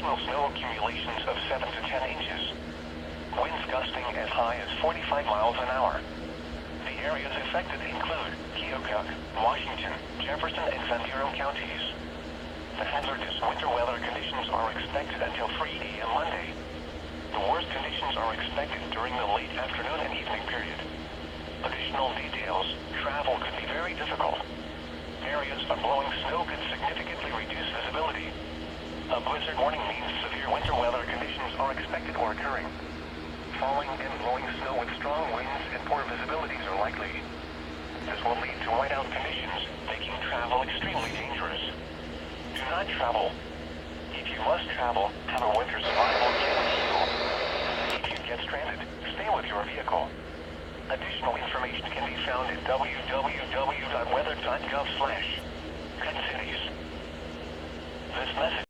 additional snow accumulations of 7 to 10 inches. Winds gusting as high as 45 miles an hour. The areas affected include Keokuk, Washington, Jefferson, and Van Buren counties. The hazardous winter weather conditions are expected until 3 a.m. Monday. The worst conditions are expected during the late afternoon and evening period. Additional details: travel could be very difficult. Areas of blowing snow could significantly reduce visibility. A blizzard warning means severe winter weather conditions are expected or occurring. Falling and blowing snow with strong winds and poor visibilities are likely. This will lead to whiteout conditions, making travel extremely dangerous. Do not travel. If you must travel, have a winter survival kit with you. If you get stranded, stay with your vehicle. Additional information can be found at www.weather.gov/10cities. This message